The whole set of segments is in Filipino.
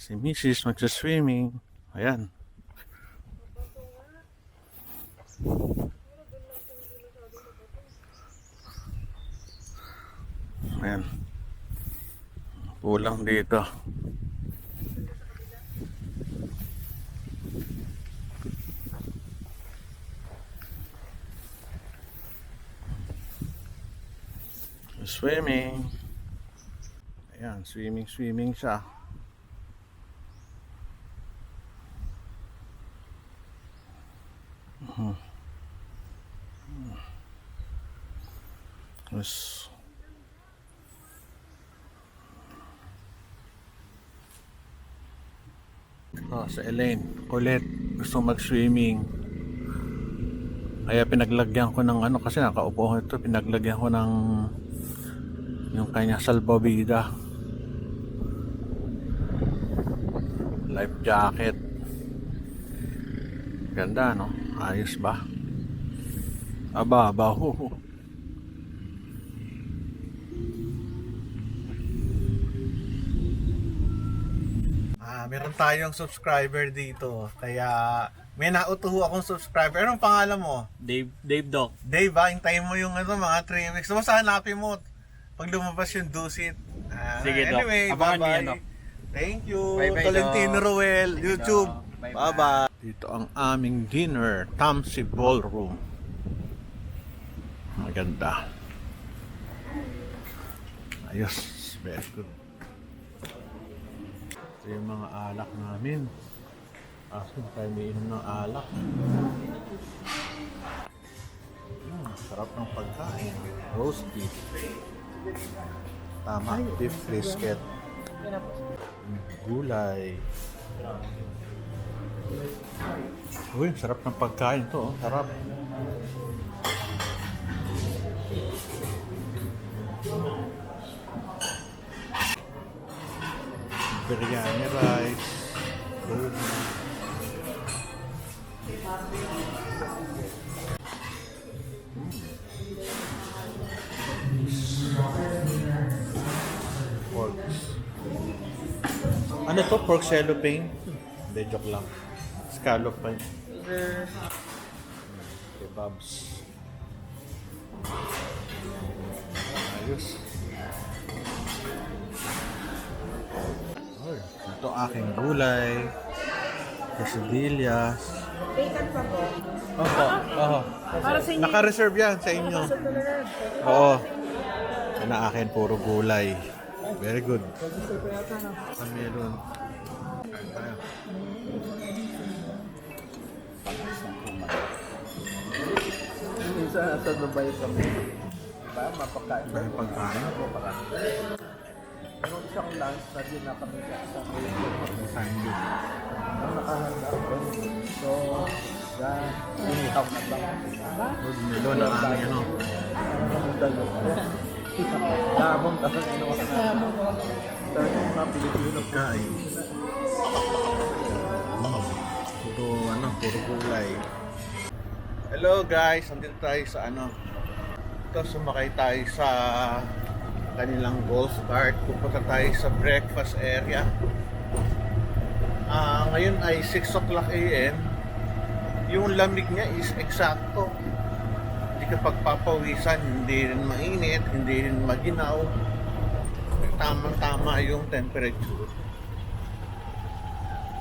Si Mrs. magsaswimming. Ayan. Ayan. Pulang dito. Swimming. Ayan, swimming siya. Yes. Si Elaine, kulit, gusto mag-swimming. Kaya pinaglagyan ko ng ano, kasi nakaupo ko ito, pinaglagyan ko ng yung kanya salbabida. Life jacket. Ganda, no? Ayos ba? Aba, ho. Meron tayong subscriber dito. Kaya may nautuho akong subscriber. Anong pangalan mo? Dave Doc. Dave, hintayin mo yung ano, mga 3 weeks. Basta hanapin mo pag lumabas yung Dusit. Sige, Doc. Anyway, Abangan niyo bye-bye. yan, Doc. Thank you. Bye-bye, Tolentino Doc. Roel, Sige, YouTube. Doc. Bye-bye. Bye-bye. Dito ang aming dinner, Tamsi Ballroom. Maganda. Ayos, very good. Ito yung mga alak namin. Asin tayo may inom ng alak. Sarap ng pagkain. Roast beef. Tama, beef brisket. Gulay. Uy, sarap ng pagkain to. Sarap. Biryani rice. Pork. Ano to? Pork cellophane? Hindi, joke lang. Scallop pa yun. Kebabs. Ayos. Ito aking gulay. Quesadillas. Bacon pa po. Oho. Para sa inyo. Naka-reserve yan sa inyo. Oo. Yan na akin, puro gulay. Very good. Meron. Tayo. Minsan nasa Dubai kami. Ba, mapakain. Dahil pagkain. Meron siyang lunch na din na kami sa isang Sandwich. ang nakahanda ko. So, inihaw na ba? Good melon ang aming ano. Damong tapos ano ka na. Tapos yung mga Pilipino. Pagkain. Puro gulay. Hello guys, nandito tayo sa ano. Ito, sumakay tayo sa kanilang golf cart. Pupunta tayo sa breakfast area. Ngayon ay 6 o'clock a.m. Yung lamig niya is eksakto. Hindi ka pagpapawisan, hindi rin mainit, hindi rin maginaw. Tamang-tama yung temperature.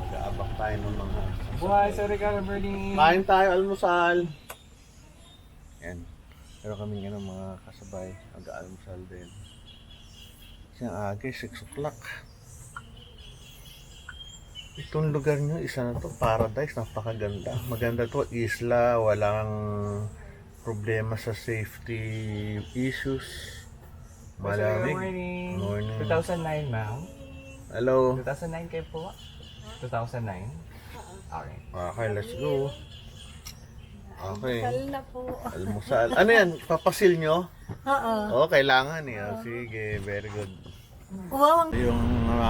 Mag-aabak tayo ng mga Buhay, sorry ka, Bernie. kain tayo, almusal. Yan. Pero kami nga ng mga kasabay, mag-almusal din. Kasi ang aga, 6 o'clock. Itong lugar nyo, isa na to, paradise, napakaganda. Maganda to, isla, walang problema sa safety issues. Malamig. Morning. 2009, ma'am. Hello. 2009 kayo po? 2009? Okay. Okay, let's go. Okay. Sal na po. Almusal. Ano yan? Papasil nyo? Oo. Oo, kailangan eh. Oh, sige, very good. Wow, ang Yung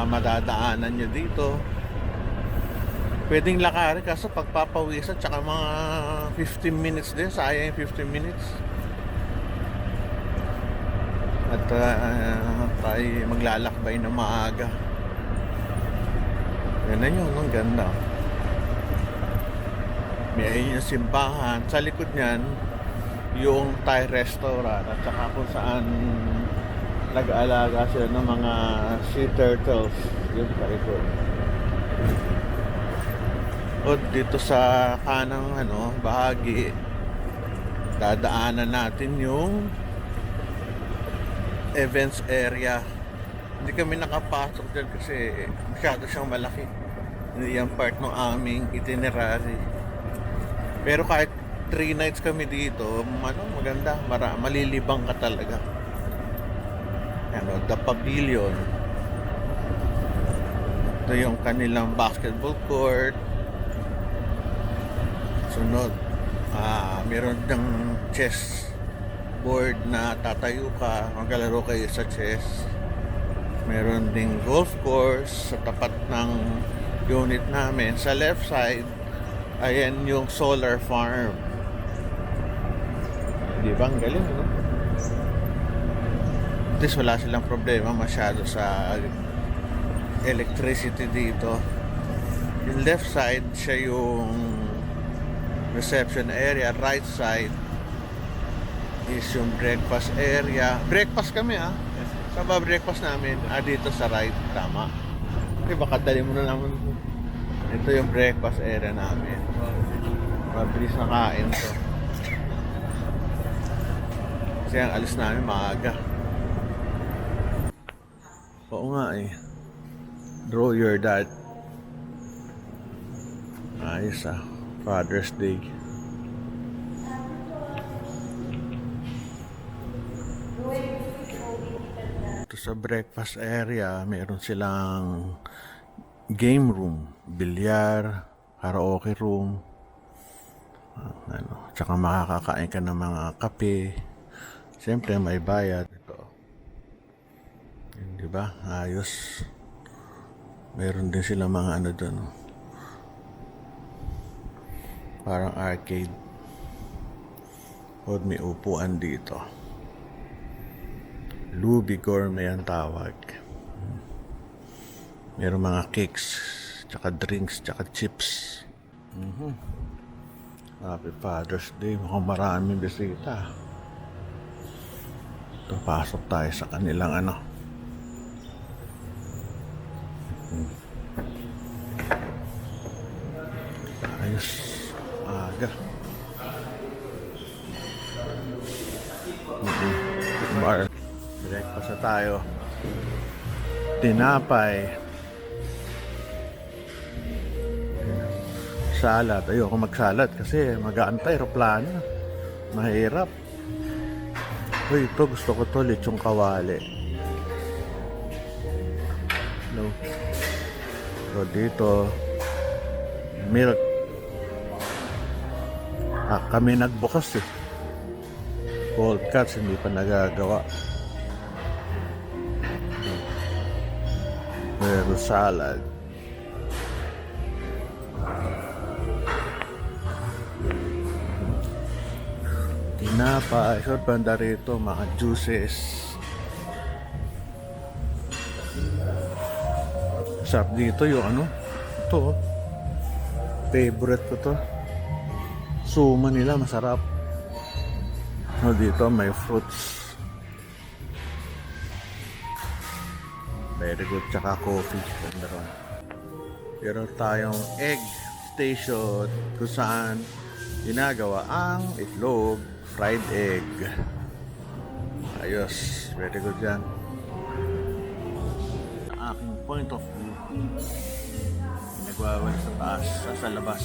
madadaanan nyo dito, pwedeng lakarin kaso pagpapawisan tsaka mga 15 minutes din, sayang yung 15 minutes. At tayo maglalakbay na maaga. Yan na yun, ang ganda. May ayun yung simbahan. Sa likod niyan, yung Thai restaurant at saka kung saan nag-aalaga sila ng mga sea turtles. Yun sa likod. O dito sa kanang bahagi, dadaanan natin yung events area. Hindi kami nakapasok dyan kasi masyado siyang malaki. Hindi yan part ng aming itinerary. Pero kahit 3 nights kami dito, maganda, malilibang ka talaga. The Pavilion. Ito yung kanilang basketball court. Sunod, meron ng chess board na tatayo ka, maglalaro kayo sa chess. Meron ding golf course sa tapat ng unit namin. Sa left side, ayan yung solar farm. Di ba? Ang galing, no? At least wala silang problema masyado sa electricity dito. Yung left side, siya yung reception area. Right side is yung breakfast area. Breakfast kami, Sa breakfast namin, dito sa right, tama. Okay, baka dali mo na naman. Ito yung breakfast area namin. Mabilis na kain to. Kasi ang alis namin maaga. Oo nga Draw your dad. Ayos Father's Day. Ito sa breakfast area, meron silang game room, bilyar, karaoke room. Tsaka makakakain ka ng mga kape. Siyempre may bayad. Ito. Di ba? Ayos. Meron din sila mga doon. Parang arcade. O may upuan dito. Luby Gourmet ang tawag. Meron mga cakes, tsaka drinks, tsaka chips. Happy Father's Day. Mukhang maraming bisita. Ito, pasok tayo sa kanilang Ayos. Aga. Bar. Breakfast na tayo. Tinapay. Salad. Ayoko mag-salad kasi mag-aantay aeroplano. Mahirap. Uy, ito gusto ko to, lechong kawali. No. So dito, milk. Kami nagbukas Cold cuts, hindi pa nagagawa. Meron salad. Tinapay. Short banda rito, mga juices. Sarap dito yung ito favorite ko to. Suma nila masarap. Dito may fruits. Very good. Tsaka coffee. Ganda ron. Meron tayong egg station kung saan ginagawa ang itlog, fried egg. Ayos. Very good yan. Aking point of view. Nagwawal sa taas, sa labas.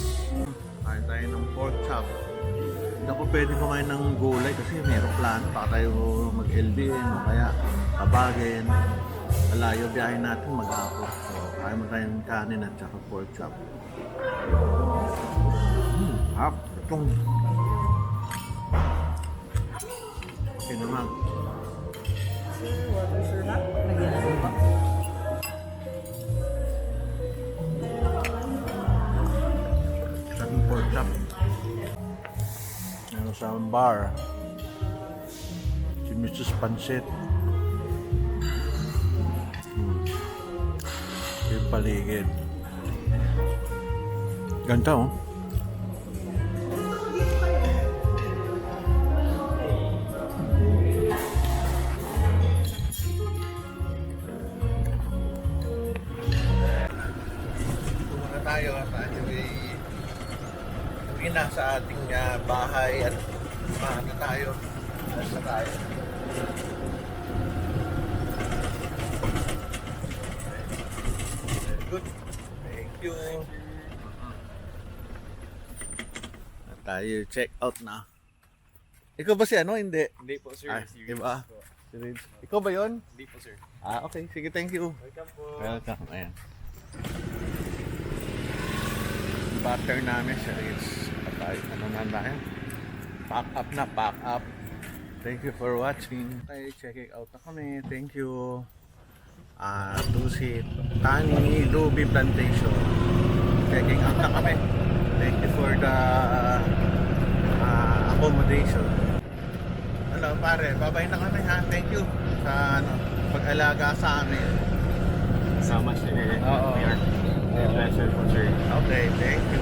Kain tayo ng pork chop. Hindi ako pwede kumain ng gulay kasi meron plano. Baka tayo mag-LBN o kaya kabagin. Malayo biyahe natin mag-ako. So, kaya mo tayong kanin at saka pork chop. Hap. Itong okay naman. Sarang pork chop. Meron sa bar. Si Mrs. Pancit. Yung paligid. Ganda oh. Muna tayo at uwi na sa ating bahay at maano tayo. Basta tayo. Very good. Thank you. At tayo check out na. Ikaw ba si ano? Hindi. Hindi po sir. Ah, Si iba. Rich po. Si Rich. Ikaw ba yon? Hindi po sir. Ah, okay. Sige, thank you. Welcome po. Welcome. Ayan. Butter namin si Rich. At tayo, ano na tayo? Pack up na, pack up. Thank you for watching. Tayo checking out na kami. Thank you. Tusit, Tani, Ruby Plantation. Checking out na kami. Thank you for the accommodation. Ano pare, babay na kami ha. Thank you sa pag-alaga sa amin. So much sir. Oo. We are pleasure po sir. Okay, thank you.